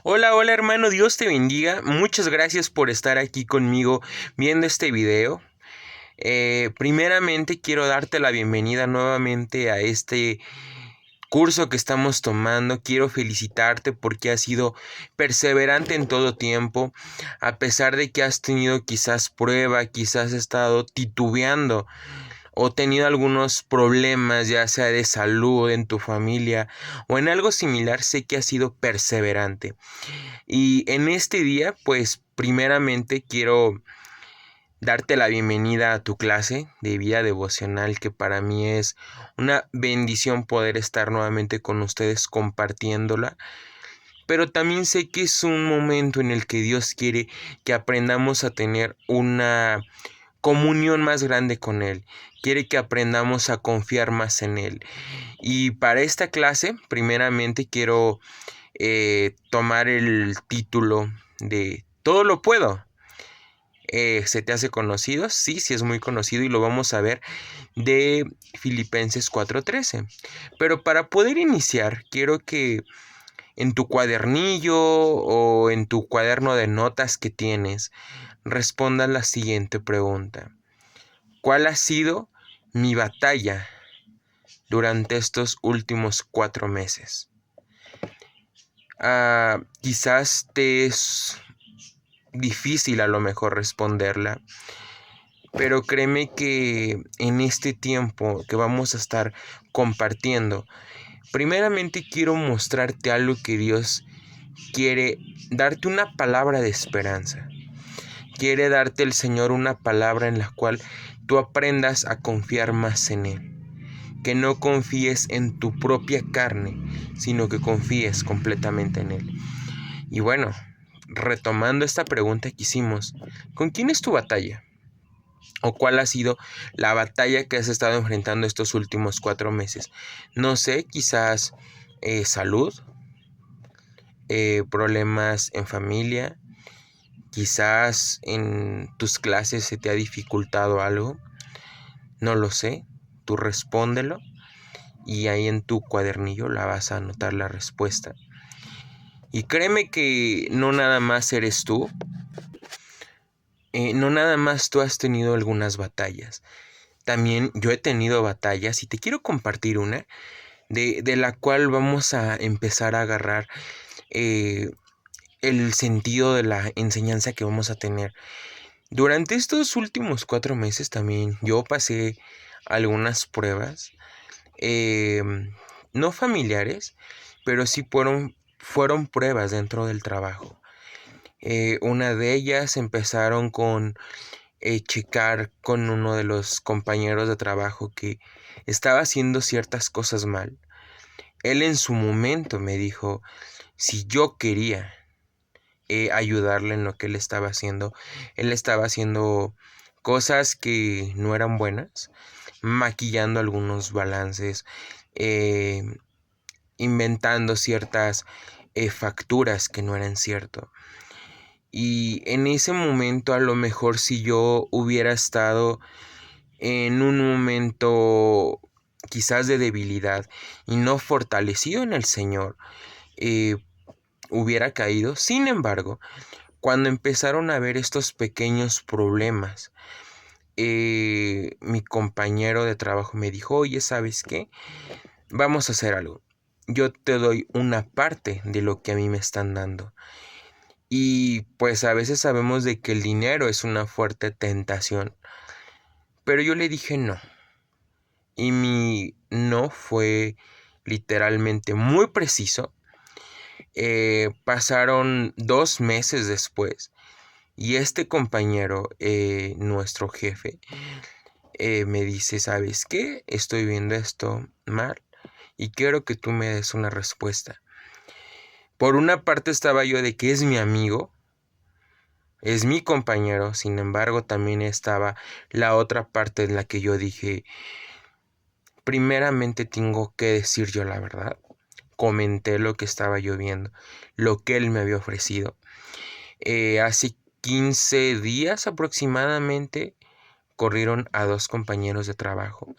Hola, hola hermano, Dios te bendiga. Muchas gracias por estar aquí conmigo viendo este video. Primeramente quiero darte la bienvenida nuevamente a este curso que estamos tomando. Quiero felicitarte porque has sido perseverante en todo tiempo, a pesar de que has tenido quizás prueba, quizás has estado titubeando o tenido algunos problemas, ya sea de salud en tu familia o en algo similar. Sé que has sido perseverante. Y en este día, pues primeramente quiero darte la bienvenida a tu clase de vida devocional, que para mí es una bendición poder estar nuevamente con ustedes compartiéndola. Pero también sé que es un momento en el que Dios quiere que aprendamos a tener una comunión más grande con Él. Quiere que aprendamos a confiar más en Él. Y para esta clase, primeramente quiero tomar el título de Todo lo puedo. ¿Se te hace conocido? Sí, sí es muy conocido y lo vamos a ver de Filipenses 4:13. Pero para poder iniciar, quiero que en tu cuadernillo o en tu cuaderno de notas que tienes, respondas la siguiente pregunta. ¿Cuál ha sido mi batalla durante estos últimos 4 meses? Quizás te es difícil a lo mejor responderla, pero créeme que en este tiempo que vamos a estar compartiendo, primeramente quiero mostrarte algo que Dios quiere darte, una palabra de esperanza. Quiere darte el Señor una palabra en la cual tú aprendas a confiar más en Él. Que no confíes en tu propia carne, sino que confíes completamente en Él. Y bueno, retomando esta pregunta que hicimos, ¿con quién es tu batalla? ¿O cuál ha sido la batalla que has estado enfrentando estos últimos 4 meses? No sé, quizás salud, problemas en familia, quizás en tus clases se te ha dificultado algo, no lo sé, tú respóndelo y ahí en tu cuadernillo la vas a anotar la respuesta. Y créeme que no nada más eres tú, no nada más tú has tenido algunas batallas. También yo he tenido batallas y te quiero compartir una de la cual vamos a empezar a agarrar eh, el sentido de la enseñanza que vamos a tener. Durante estos últimos 4 meses también yo pasé algunas pruebas, eh, no familiares, pero sí fueron pruebas dentro del trabajo. Una de ellas empezaron con checar con uno de los compañeros de trabajo que estaba haciendo ciertas cosas mal. Él en su momento me dijo si yo quería ayudarle en lo que él estaba haciendo. Él estaba haciendo cosas que no eran buenas, maquillando algunos balances, eh, inventando ciertas facturas que no eran cierto. Y en ese momento a lo mejor si yo hubiera estado en un momento quizás de debilidad y no fortalecido en el Señor, eh, hubiera caído. Sin embargo, cuando empezaron a ver estos pequeños problemas, mi compañero de trabajo me dijo, oye, ¿sabes qué? Vamos a hacer algo. Yo te doy una parte de lo que a mí me están dando. Y pues a veces sabemos de que el dinero es una fuerte tentación. Pero yo le dije no. Y mi no fue literalmente muy preciso. Pasaron 2 meses después. Y este compañero, nuestro jefe, me dice, ¿sabes qué? Estoy viendo esto mal y quiero que tú me des una respuesta. Por una parte estaba yo de que es mi amigo, es mi compañero, sin embargo también estaba la otra parte en la que yo dije, primeramente tengo que decir yo la verdad. Comenté lo que estaba yo viendo, lo que él me había ofrecido. Hace 15 días aproximadamente corrieron a 2 compañeros de trabajo,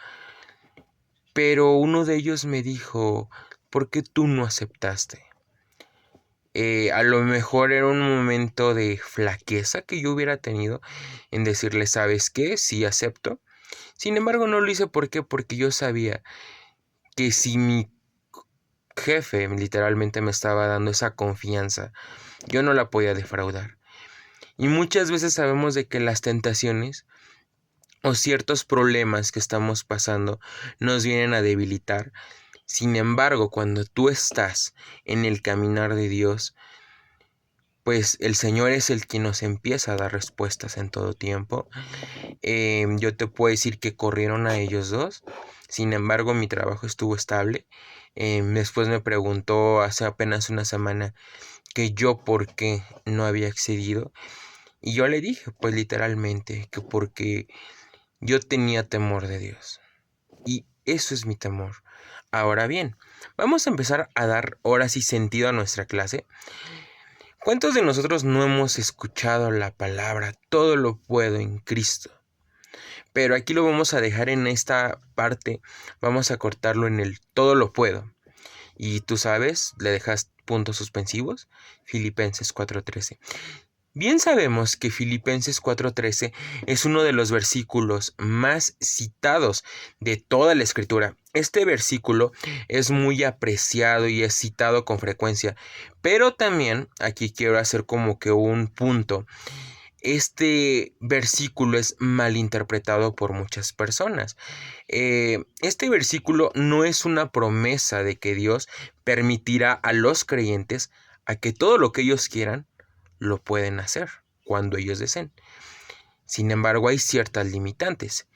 pero uno de ellos me dijo, ¿por qué tú no aceptaste? A lo mejor era un momento de flaqueza que yo hubiera tenido en decirle, ¿sabes qué? Sí, acepto. Sin embargo, no lo hice. ¿Por qué? Porque yo sabía que si mi jefe literalmente me estaba dando esa confianza, yo no la podía defraudar. Y muchas veces sabemos de que las tentaciones o ciertos problemas que estamos pasando nos vienen a debilitar. Sin embargo, cuando tú estás en el caminar de Dios, pues el Señor es el que nos empieza a dar respuestas en todo tiempo. Yo te puedo decir que corrieron a ellos dos. Sin embargo, mi trabajo estuvo estable. Después me preguntó hace apenas una semana que yo por qué no había accedido. Y yo le dije, pues literalmente, que porque yo tenía temor de Dios. Y eso es mi temor. Ahora bien, vamos a empezar a dar horas y sentido a nuestra clase. ¿Cuántos de nosotros no hemos escuchado la palabra todo lo puedo en Cristo? Pero aquí lo vamos a dejar en esta parte, vamos a cortarlo en el todo lo puedo. Y tú sabes, le dejas puntos suspensivos, Filipenses 4:13. Bien sabemos que Filipenses 4:13 es uno de los versículos más citados de toda la Escritura. Este versículo es muy apreciado y es citado con frecuencia, pero también aquí quiero hacer como que un punto. Este versículo es malinterpretado por muchas personas. Este versículo no es una promesa de que Dios permitirá a los creyentes a que todo lo que ellos quieran lo pueden hacer cuando ellos deseen. Sin embargo, hay ciertas limitantes.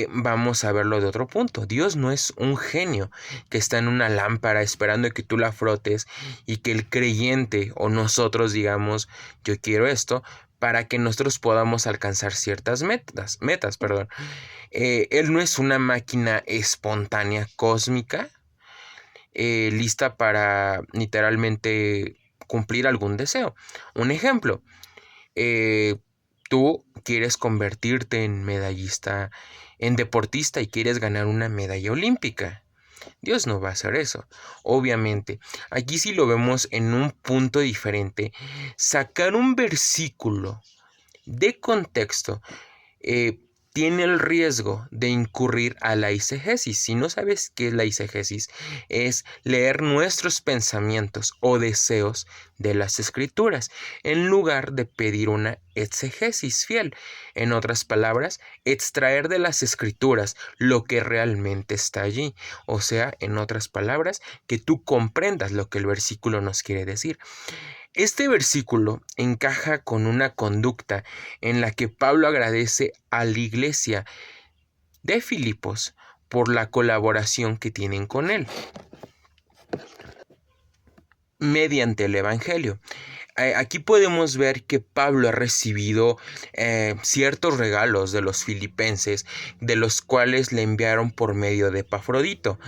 Vamos a verlo de otro punto. Dios no es un genio que está en una lámpara esperando que tú la frotes y que el creyente o nosotros digamos, yo quiero esto, para que nosotros podamos alcanzar ciertas metas, perdón. Él no es una máquina espontánea cósmica, lista para literalmente cumplir algún deseo. Un ejemplo, tú quieres convertirte en medallista, en deportista y quieres ganar una medalla olímpica. Dios no va a hacer eso. Obviamente, aquí sí lo vemos en un punto diferente. Sacar un versículo de contexto tiene el riesgo de incurrir a la eisegesis. Si no sabes qué es la eisegesis, es leer nuestros pensamientos o deseos de las escrituras en lugar de pedir una exegesis fiel. En otras palabras, extraer de las escrituras lo que realmente está allí. O sea, en otras palabras, que tú comprendas lo que el versículo nos quiere decir. Este versículo encaja con una conducta en la que Pablo agradece a la iglesia de Filipos por la colaboración que tienen con él mediante el Evangelio. Aquí podemos ver que Pablo ha recibido ciertos regalos de los filipenses, de los cuales le enviaron por medio de Epafrodito.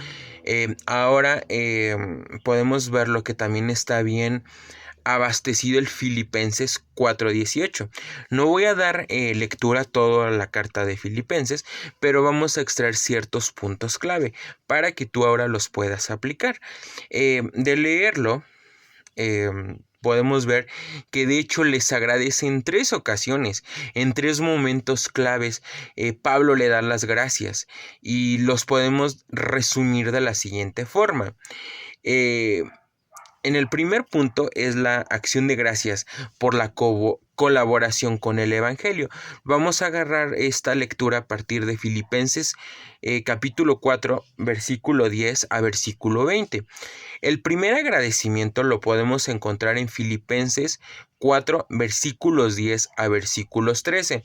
Ahora podemos ver lo que también está bien abastecido el Filipenses 4:18. No voy a dar lectura a toda la carta de Filipenses, pero vamos a extraer ciertos puntos clave para que tú ahora los puedas aplicar. De leerlo, podemos ver que de hecho les agradece en 3 ocasiones, en 3 momentos claves. Pablo le da las gracias y los podemos resumir de la siguiente forma. En el primer punto es la acción de gracias por la colaboración con el Evangelio. Vamos a agarrar esta lectura a partir de Filipenses capítulo 4, versículo 10 a versículo 20. El primer agradecimiento lo podemos encontrar en Filipenses 4, versículos 10 a versículos 13.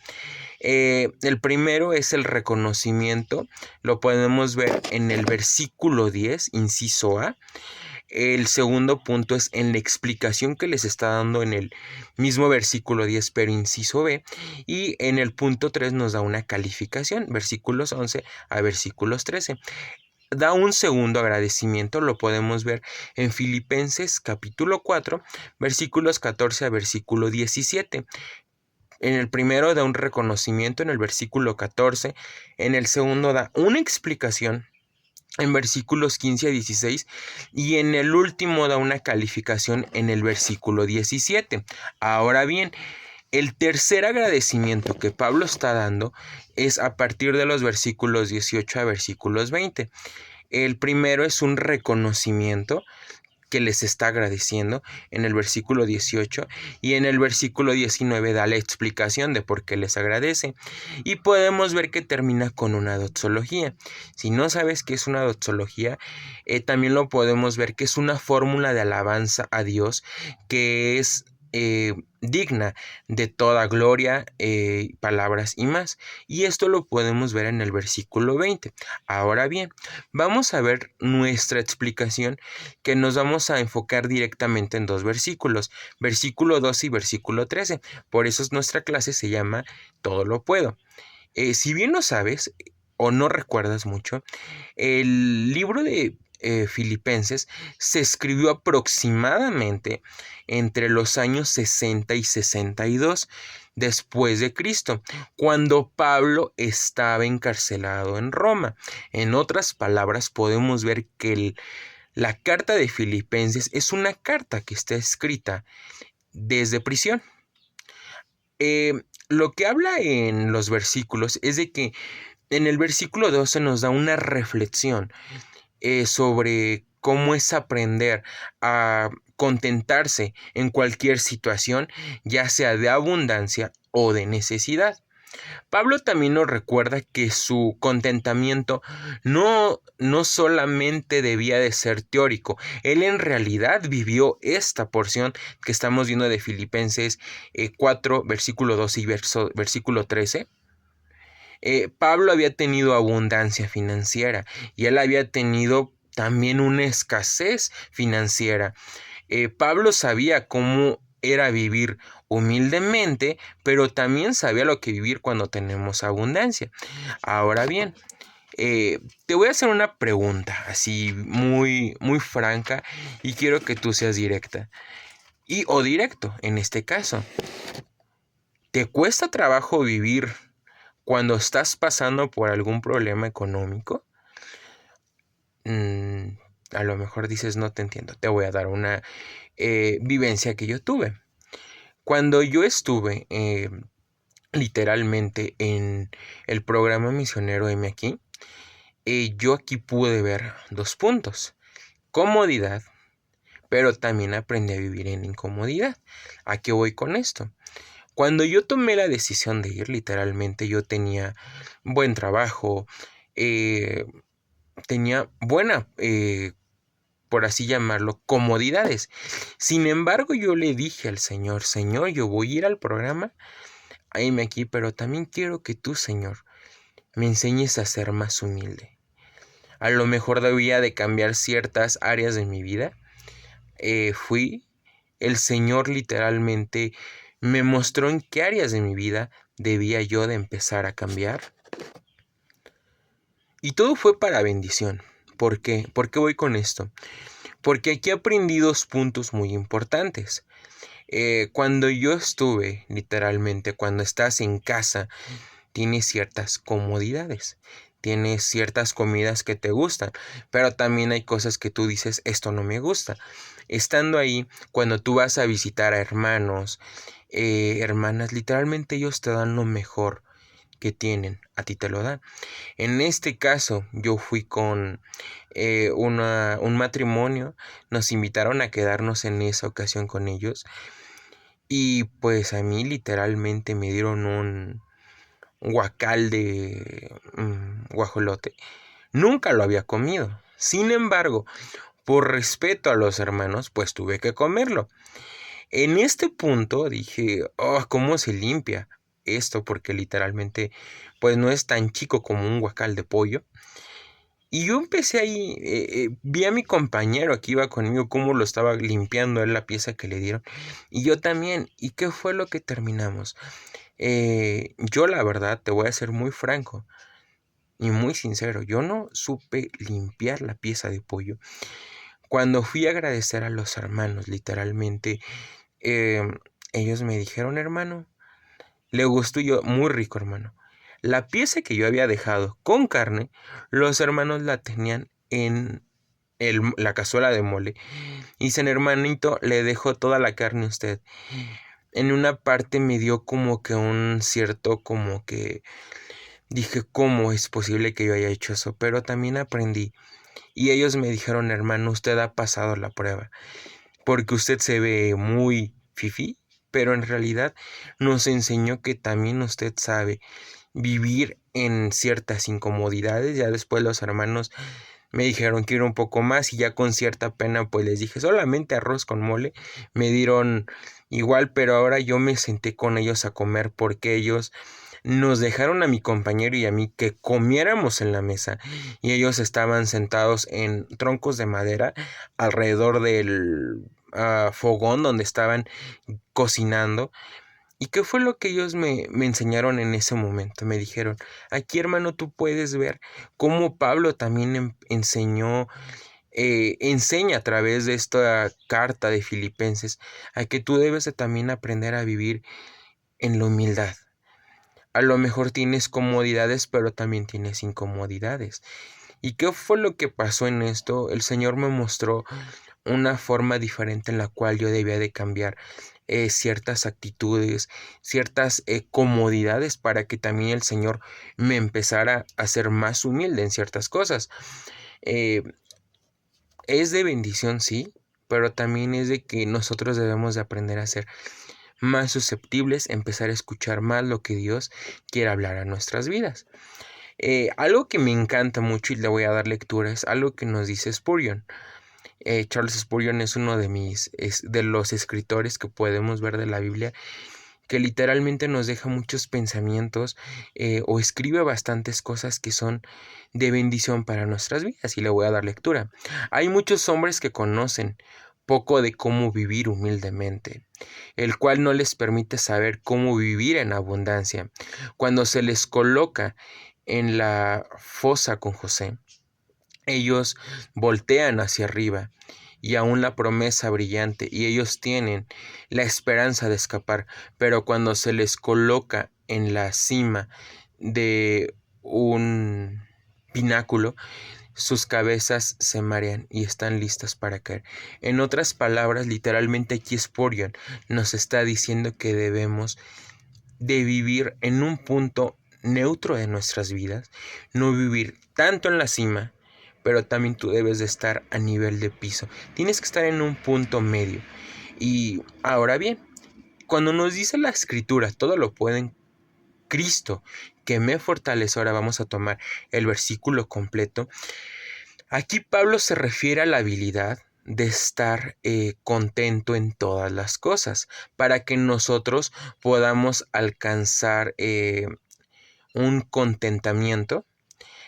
El primero es el reconocimiento, lo podemos ver en el versículo 10, inciso A. El segundo punto es en la explicación que les está dando en el mismo versículo 10, pero inciso B. Y en el punto 3 nos da una calificación, versículos 11 a versículos 13. Da un segundo agradecimiento, lo podemos ver en Filipenses capítulo 4, versículos 14 a versículo 17. En el primero da un reconocimiento en el versículo 14, en el segundo da una explicación en versículos 15 a 16 y en el último da una calificación en el versículo 17. Ahora bien, el tercer agradecimiento que Pablo está dando es a partir de los versículos 18 a versículos 20. El primero es un reconocimiento que les está agradeciendo en el versículo 18 y en el versículo 19 da la explicación de por qué les agradece y podemos ver que termina con una doxología. Si no sabes qué es una doxología, también lo podemos ver que es una fórmula de alabanza a Dios que es digna de toda gloria, palabras y más. Y esto lo podemos ver en el versículo 20. Ahora bien, vamos a ver nuestra explicación que nos vamos a enfocar directamente en dos versículos, versículo 12 y versículo 13. Por eso nuestra clase se llama Todo lo puedo. Si bien no sabes o no recuerdas mucho, el libro de Filipenses se escribió aproximadamente entre los años 60 y 62 después de Cristo, cuando Pablo estaba encarcelado en Roma. En otras palabras, podemos ver que la carta de Filipenses es una carta que está escrita desde prisión. Lo que habla en los versículos es de que en el versículo 12 nos da una reflexión sobre cómo es aprender a contentarse en cualquier situación, ya sea de abundancia o de necesidad. Pablo también nos recuerda que su contentamiento no solamente debía de ser teórico, él en realidad vivió esta porción que estamos viendo de Filipenses 4, versículo 2 y versículo 13. Pablo había tenido abundancia financiera y él había tenido también una escasez financiera. Pablo sabía cómo era vivir humildemente, pero también sabía lo que vivir cuando tenemos abundancia. Ahora bien, te voy a hacer una pregunta así muy, muy franca y quiero que tú seas directa o directo en este caso. ¿Te cuesta trabajo vivir cuando estás pasando por algún problema económico? A lo mejor dices, no te entiendo. Te voy a dar una vivencia que yo tuve. Cuando yo estuve literalmente en el programa misionero M aquí, yo aquí pude ver dos puntos. Comodidad, pero también aprendí a vivir en incomodidad. ¿A qué voy con esto? Cuando yo tomé la decisión de ir, literalmente yo tenía buen trabajo, tenía buena, por así llamarlo, comodidades. Sin embargo, yo le dije al Señor, Señor, yo voy a ir al programa, me aquí, pero también quiero que tú, Señor, me enseñes a ser más humilde. A lo mejor debía de cambiar ciertas áreas de mi vida. El Señor literalmente me mostró en qué áreas de mi vida debía yo de empezar a cambiar. Y todo fue para bendición. ¿Por qué? ¿Por qué voy con esto? Porque aquí aprendí dos puntos muy importantes. Cuando yo estuve, literalmente, cuando estás en casa, tienes ciertas comodidades, tienes ciertas comidas que te gustan, pero también hay cosas que tú dices, esto no me gusta. Estando ahí, cuando tú vas a visitar a hermanos, hermanas, literalmente ellos te dan lo mejor que tienen, a ti te lo dan. En este caso, yo fui con un matrimonio, nos invitaron a quedarnos en esa ocasión con ellos y pues a mí literalmente me dieron un guacal de guajolote. Nunca lo había comido. Sin embargo, por respeto a los hermanos, pues tuve que comerlo. En este punto dije, oh, ¿cómo se limpia esto? Porque literalmente, pues no es tan chico como un guacal de pollo. Y yo empecé ahí, vi a mi compañero que iba conmigo cómo lo estaba limpiando él la pieza que le dieron. Y yo también. ¿Y qué fue lo que terminamos? Yo la verdad, te voy a ser muy franco y muy sincero, yo no supe limpiar la pieza de pollo. Cuando fui a agradecer a los hermanos, literalmente, ellos me dijeron, hermano, le gustó yo, muy rico, hermano. La pieza que yo había dejado con carne, los hermanos la tenían en la cazuela de mole. Y dicen, hermanito, le dejo toda la carne a usted. En una parte me dio como que un cierto, como que dije, ¿cómo es posible que yo haya hecho eso? Pero también aprendí. Y ellos me dijeron, hermano, usted ha pasado la prueba. Porque usted se ve muy fifí, pero en realidad nos enseñó que también usted sabe vivir en ciertas incomodidades. Ya después los hermanos me dijeron que era un poco más y ya con cierta pena pues les dije solamente arroz con mole. Me dieron igual, pero ahora yo me senté con ellos a comer porque ellos nos dejaron a mi compañero y a mí que comiéramos en la mesa y ellos estaban sentados en troncos de madera alrededor del fogón donde estaban cocinando. ¿Y qué fue lo que ellos me enseñaron en ese momento? Me dijeron, aquí hermano tú puedes ver cómo Pablo también enseñó, enseña a través de esta carta de Filipenses a que tú debes de también aprender a vivir en la humildad. A lo mejor tienes comodidades, pero también tienes incomodidades. ¿Y qué fue lo que pasó en esto? El Señor me mostró una forma diferente en la cual yo debía de cambiar ciertas actitudes, ciertas comodidades para que también el Señor me empezara a ser más humilde en ciertas cosas. Eh, es de bendición, sí, pero también es de que nosotros debemos de aprender a ser más susceptibles, empezar a escuchar más lo que Dios quiere hablar a nuestras vidas. Algo que me encanta mucho y le voy a dar lectura es algo que nos dice Spurgeon. Charles Spurgeon es uno de los escritores que podemos ver de la Biblia que literalmente nos deja muchos pensamientos o escribe bastantes cosas que son de bendición para nuestras vidas y le voy a dar lectura. Hay muchos hombres que conocen poco de cómo vivir humildemente, el cual no les permite saber cómo vivir en abundancia. Cuando se les coloca en la fosa con José, ellos voltean hacia arriba y aún la promesa brillante y ellos tienen la esperanza de escapar, pero cuando se les coloca en la cima de un pináculo, sus cabezas se marean y están listas para caer. En otras palabras, literalmente aquí Spurgeon nos está diciendo que debemos de vivir en un punto neutro de nuestras vidas, no vivir tanto en la cima, pero también tú debes de estar a nivel de piso. Tienes que estar en un punto medio. Y ahora bien, cuando nos dice la escritura, todo lo puede en Cristo, que me fortalece, ahora vamos a tomar el versículo completo. Aquí Pablo se refiere a la habilidad de estar contento en todas las cosas, para que nosotros podamos alcanzar un contentamiento.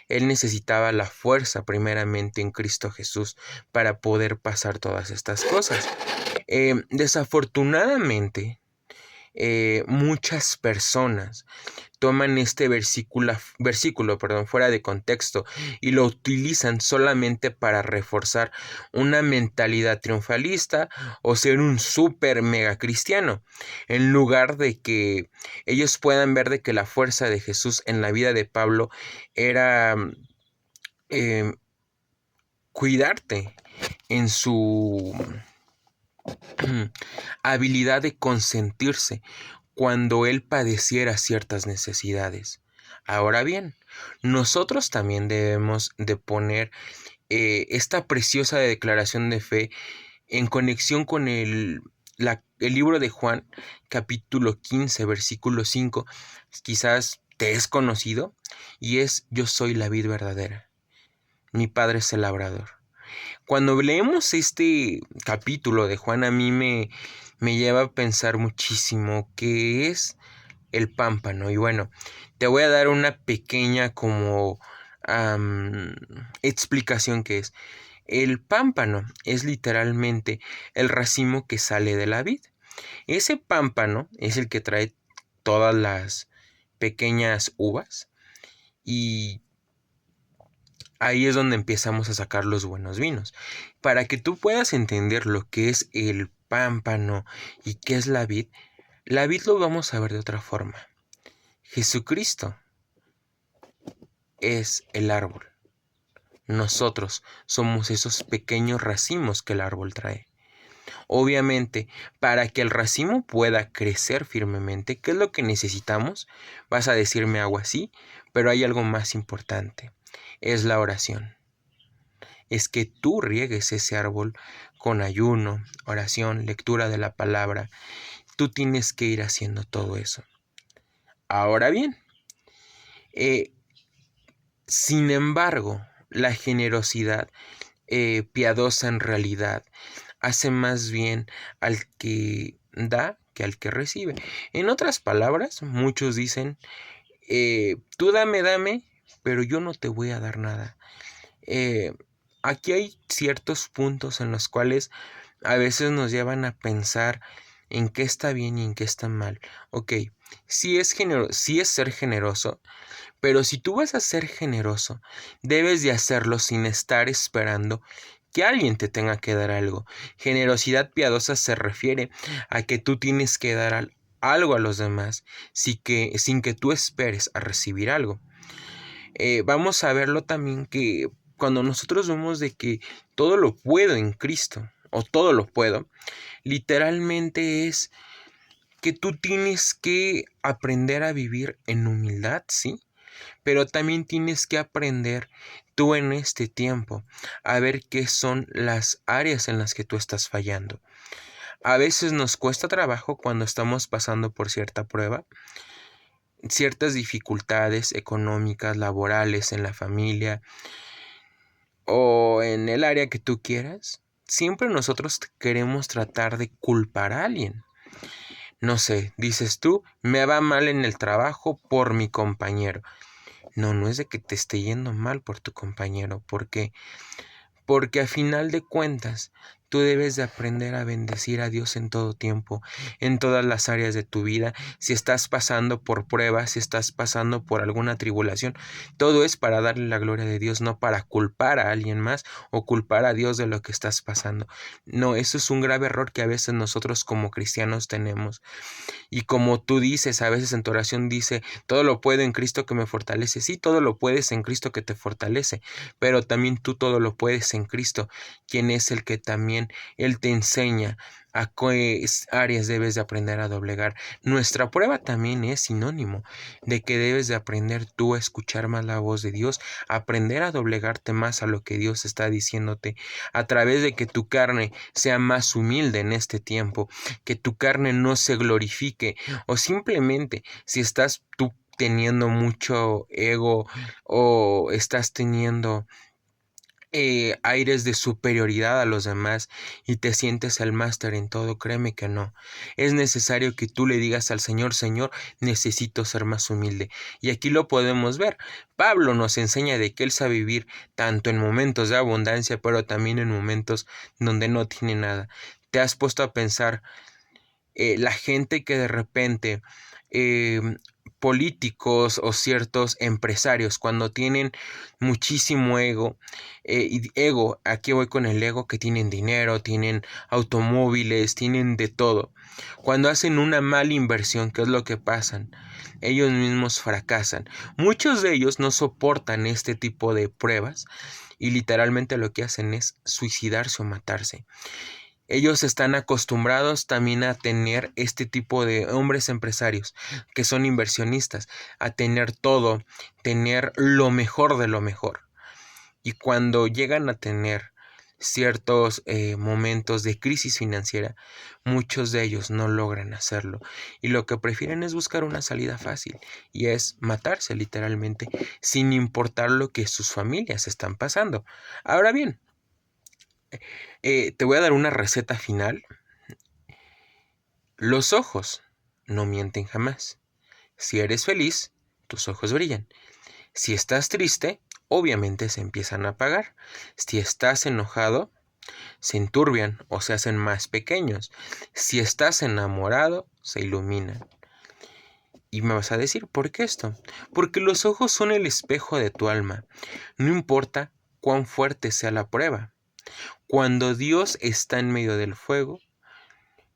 Él necesitaba la fuerza primeramente en Cristo Jesús para poder pasar todas estas cosas. Desafortunadamente, muchas personas toman este versículo, fuera de contexto y lo utilizan solamente para reforzar una mentalidad triunfalista o ser un súper mega cristiano, en lugar de que ellos puedan ver de que la fuerza de Jesús en la vida de Pablo era eh, cuidarte en su habilidad de consentirse cuando él padeciera ciertas necesidades. Ahora bien, nosotros también debemos de poner esta preciosa declaración de fe en conexión con el libro de Juan, capítulo 15, versículo 5, quizás te es conocido, y es: yo soy la vid verdadera, mi padre es el labrador. Cuando leemos este capítulo de Juan, a mí me lleva a pensar muchísimo qué es el pámpano. Y bueno, te voy a dar una pequeña como explicación que es. El pámpano es literalmente el racimo que sale de la vid. Ese pámpano es el que trae todas las pequeñas uvas y ahí es donde empezamos a sacar los buenos vinos. Para que tú puedas entender lo que es el pámpano y qué es la vid lo vamos a ver de otra forma. Jesucristo es el árbol. Nosotros somos esos pequeños racimos que el árbol trae. Obviamente, para que el racimo pueda crecer firmemente, ¿qué es lo que necesitamos? Vas a decirme algo así, pero hay algo más importante, es la oración. Es que tú riegues ese árbol con ayuno, oración, lectura de la palabra. Tú tienes que ir haciendo todo eso. Ahora bien, sin embargo, la generosidad piadosa en realidad hace más bien al que da que al que recibe. En otras palabras, muchos dicen, tú dame, pero yo no te voy a dar nada. Aquí hay ciertos puntos en los cuales a veces nos llevan a pensar en qué está bien y en qué está mal. Ok, sí es ser generoso, pero si tú vas a ser generoso, debes de hacerlo sin estar esperando que alguien te tenga que dar algo. Generosidad piadosa se refiere a que tú tienes que dar algo a los demás sin que tú esperes a recibir algo. Vamos a verlo también que cuando nosotros vemos de que todo lo puedo en Cristo o todo lo puedo, literalmente es que tú tienes que aprender a vivir en humildad, ¿sí? Pero también tienes que aprender tú en este tiempo a ver qué son las áreas en las que tú estás fallando. A veces nos cuesta trabajo cuando estamos pasando por cierta prueba, ciertas dificultades económicas, laborales, en la familia o en el área que tú quieras. Siempre nosotros queremos tratar de culpar a alguien. No sé, dices tú, me va mal en el trabajo por mi compañero. No, no es de que te esté yendo mal por tu compañero. ¿Por qué? Porque a final de cuentas, tú debes de aprender a bendecir a Dios en todo tiempo, en todas las áreas de tu vida. Si estás pasando por pruebas, si estás pasando por alguna tribulación, todo es para darle la gloria de Dios, no para culpar a alguien más o culpar a Dios de lo que estás pasando. No, eso es un grave error que a veces nosotros como cristianos tenemos. Y como tú dices, a veces en tu oración dice, todo lo puedo en Cristo que me fortalece. Sí, todo lo puedes en Cristo que te fortalece, pero también tú todo lo puedes en Cristo, quien es el que también Él te enseña a qué áreas debes de aprender a doblegar. Nuestra prueba también es sinónimo de que debes de aprender tú a escuchar más la voz de Dios, aprender a doblegarte más a lo que Dios está diciéndote, a través de que tu carne sea más humilde en este tiempo, que tu carne no se glorifique, o simplemente si estás tú teniendo mucho ego o estás teniendo aires de superioridad a los demás y te sientes el máster en todo, créeme que no. Es necesario que tú le digas al Señor, Señor, necesito ser más humilde. Y aquí lo podemos ver. Pablo nos enseña de que él sabe vivir tanto en momentos de abundancia, pero también en momentos donde no tiene nada. ¿Te has puesto a pensar la gente que de repente eh, políticos o ciertos empresarios cuando tienen muchísimo ego, y ego, aquí voy con el ego, que tienen dinero, tienen automóviles, tienen de todo, cuando hacen una mala inversión, ¿qué es lo que pasan? Ellos mismos fracasan. Muchos de ellos no soportan este tipo de pruebas y literalmente lo que hacen es suicidarse o matarse. Ellos están acostumbrados también a tener este tipo de hombres empresarios que son inversionistas, a tener todo, tener lo mejor de lo mejor. Y cuando llegan a tener ciertos momentos de crisis financiera, muchos de ellos no logran hacerlo. Y lo que prefieren es buscar una salida fácil y es matarse literalmente, sin importar lo que sus familias están pasando. Ahora bien, te voy a dar una receta final. Los ojos no mienten jamás. Si eres feliz, tus ojos brillan. Si estás triste, obviamente se empiezan a apagar. Si estás enojado, se enturbian o se hacen más pequeños. Si estás enamorado, se iluminan. Y me vas a decir, ¿por qué esto? Porque los ojos son el espejo de tu alma. No importa cuán fuerte sea la prueba. Cuando Dios está en medio del fuego,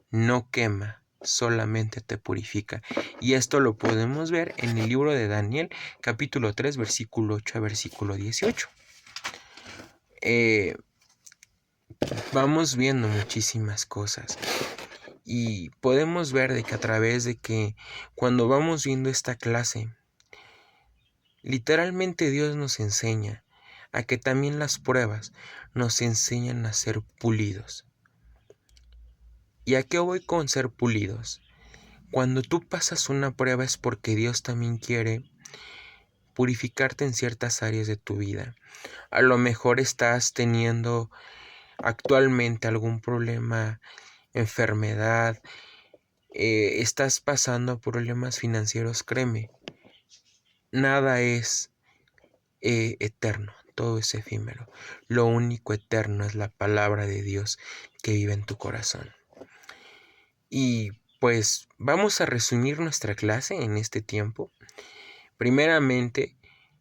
no quema, solamente te purifica. Y esto lo podemos ver en el libro de Daniel, capítulo 3, versículo 8 a versículo 18. eh, vamos viendo muchísimas cosas y podemos ver de que a través de que cuando vamos viendo esta clase, literalmente Dios nos enseña a que también las pruebas nos enseñan a ser pulidos. ¿Y a qué voy con ser pulidos? Cuando tú pasas una prueba es porque Dios también quiere purificarte en ciertas áreas de tu vida. A lo mejor estás teniendo actualmente algún problema, enfermedad, estás pasando problemas financieros, créeme, nada es eterno, todo es efímero. Lo único eterno es la palabra de Dios que vive en tu corazón. Y pues vamos a resumir nuestra clase en este tiempo. Primeramente,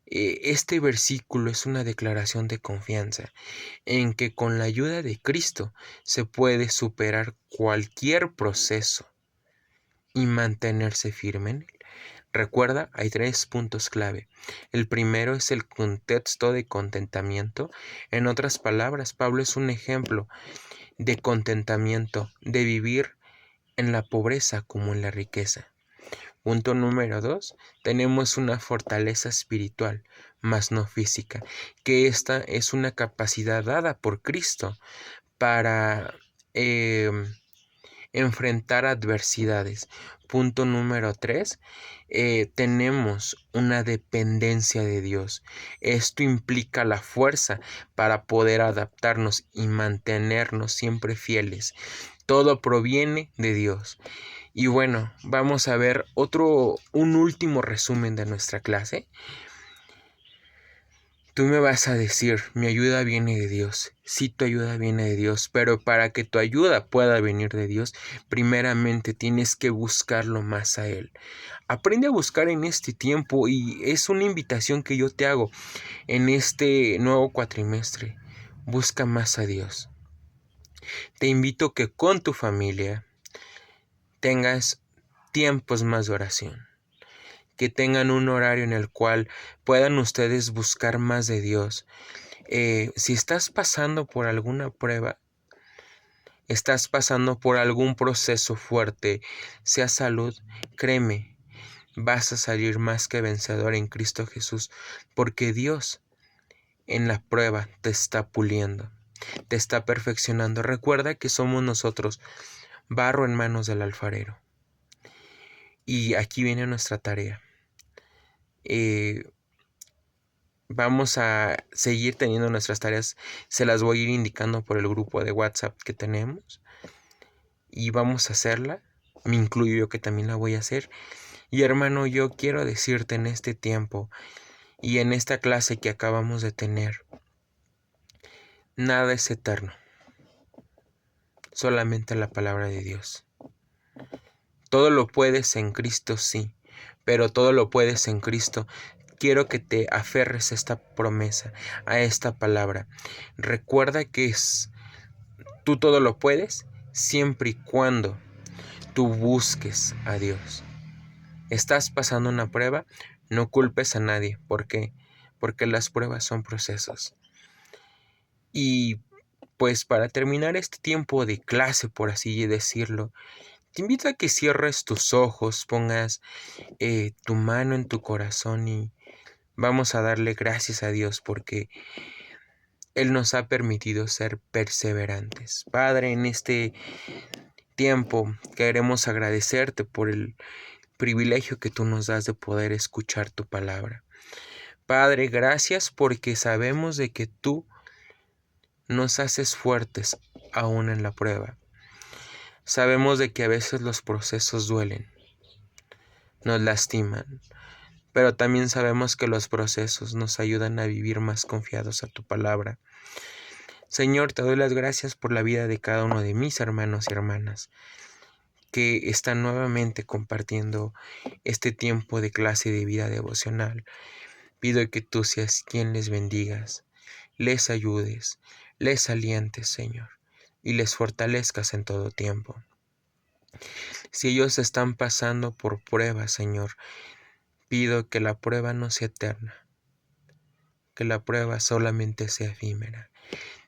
este versículo es una declaración de confianza en que con la ayuda de Cristo se puede superar cualquier proceso y mantenerse firme en él. Recuerda, hay 3 puntos clave. El primero es el contexto de contentamiento. En otras palabras, Pablo es un ejemplo de contentamiento, de vivir en la pobreza como en la riqueza. Punto número 2, tenemos una fortaleza espiritual, más no física, que esta es una capacidad dada por Cristo para enfrentar adversidades. Punto número 3, tenemos una dependencia de Dios. Esto implica la fuerza para poder adaptarnos y mantenernos siempre fieles. Todo proviene de Dios. Y bueno, vamos a ver un último resumen de nuestra clase. Tú me vas a decir, mi ayuda viene de Dios. Sí, tu ayuda viene de Dios, pero para que tu ayuda pueda venir de Dios, primeramente tienes que buscarlo más a Él. Aprende a buscar en este tiempo y es una invitación que yo te hago en este nuevo cuatrimestre. Busca más a Dios. Te invito que con tu familia tengas tiempos más de oración, que tengan un horario en el cual puedan ustedes buscar más de Dios. Si estás pasando por alguna prueba, estás pasando por algún proceso fuerte, sea salud, créeme, vas a salir más que vencedor en Cristo Jesús, porque Dios en la prueba te está puliendo, te está perfeccionando. Recuerda que somos nosotros barro en manos del alfarero. Y aquí viene nuestra tarea. Vamos a seguir teniendo nuestras tareas, se las voy a ir indicando por el grupo de WhatsApp que tenemos y vamos a hacerla, me incluyo yo que también la voy a hacer. Y hermano, yo quiero decirte en este tiempo y en esta clase que acabamos de tener, nada es eterno, solamente la palabra de Dios. Todo lo puedes en Cristo, sí, pero todo lo puedes en Cristo. Quiero que te aferres a esta promesa, a esta palabra. Recuerda que tú todo lo puedes siempre y cuando tú busques a Dios. ¿Estás pasando una prueba? No culpes a nadie. ¿Por qué? Porque las pruebas son procesos. Y pues para terminar este tiempo de clase, por así decirlo, te invito a que cierres tus ojos, pongas tu mano en tu corazón y vamos a darle gracias a Dios porque Él nos ha permitido ser perseverantes. Padre, en este tiempo queremos agradecerte por el privilegio que tú nos das de poder escuchar tu palabra. Padre, gracias porque sabemos de que tú nos haces fuertes aún en la prueba. Sabemos de que a veces los procesos duelen, nos lastiman, pero también sabemos que los procesos nos ayudan a vivir más confiados a tu palabra. Señor, te doy las gracias por la vida de cada uno de mis hermanos y hermanas que están nuevamente compartiendo este tiempo de clase de vida devocional. Pido que tú seas quien les bendigas, les ayudes, les alientes, Señor, y les fortalezcas en todo tiempo. Si ellos están pasando por pruebas, Señor, pido que la prueba no sea eterna, que la prueba solamente sea efímera.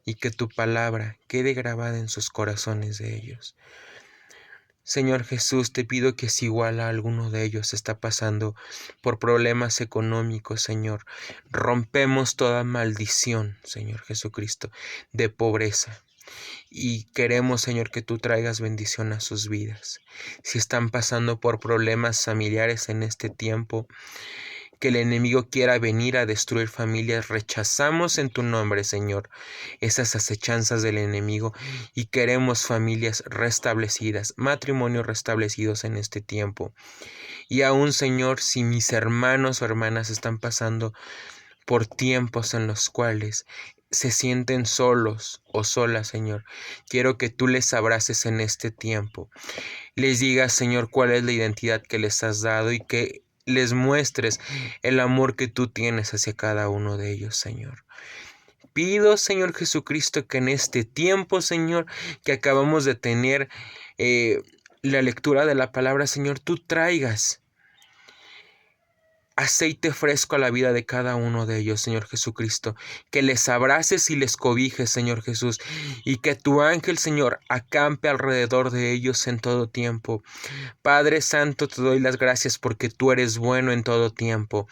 y que tu palabra quede grabada en sus corazones de ellos. Señor Jesús, te pido que si igual a alguno de ellos está pasando por problemas económicos, Señor, rompemos toda maldición, Señor Jesucristo, de pobreza. Y queremos, Señor, que tú traigas bendición a sus vidas. Si están pasando por problemas familiares en este tiempo, que el enemigo quiera venir a destruir familias, rechazamos en tu nombre, Señor, esas acechanzas del enemigo y queremos familias restablecidas, matrimonios restablecidos en este tiempo. Y aún, Señor, si mis hermanos o hermanas están pasando por tiempos en los cuales se sienten solos o solas, Señor, quiero que tú les abraces en este tiempo. Les digas, Señor, cuál es la identidad que les has dado y que les muestres el amor que tú tienes hacia cada uno de ellos, Señor. Pido, Señor Jesucristo, que en este tiempo, Señor, que acabamos de tener la lectura de la palabra, Señor, tú traigas aceite fresco a la vida de cada uno de ellos, Señor Jesucristo, que les abraces y les cobijes, Señor Jesús, y que tu ángel, Señor, acampe alrededor de ellos en todo tiempo. Padre Santo, te doy las gracias porque tú eres bueno en todo tiempo.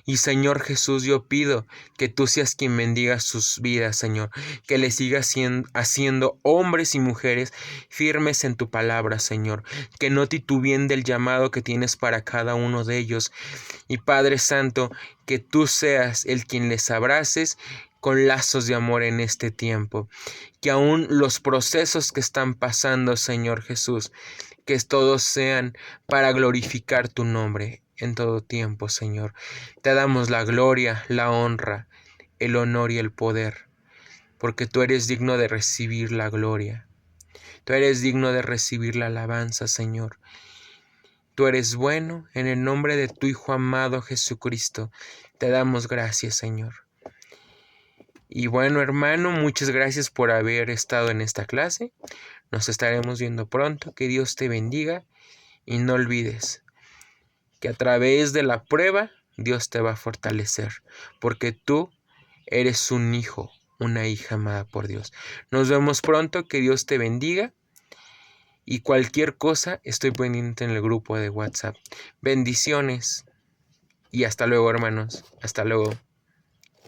Y Señor Jesús, yo pido que tú seas quien bendiga sus vidas, Señor, que les sigas haciendo hombres y mujeres firmes en tu palabra, Señor, que no titubeen del llamado que tienes para cada uno de ellos. Y Padre Santo, que tú seas el quien les abraces con lazos de amor en este tiempo. Que aún los procesos que están pasando, Señor Jesús, que todos sean para glorificar tu nombre en todo tiempo, Señor. Te damos la gloria, la honra, el honor y el poder, porque tú eres digno de recibir la gloria. Tú eres digno de recibir la alabanza, Señor. Tú eres bueno, en el nombre de tu Hijo amado Jesucristo. Te damos gracias, Señor. Y bueno, hermano, muchas gracias por haber estado en esta clase. Nos estaremos viendo pronto. Que Dios te bendiga. Y no olvides que a través de la prueba Dios te va a fortalecer, porque tú eres un hijo, una hija amada por Dios. Nos vemos pronto. Que Dios te bendiga. Y cualquier cosa, estoy pendiente en el grupo de WhatsApp. Bendiciones. Y hasta luego, hermanos. Hasta luego.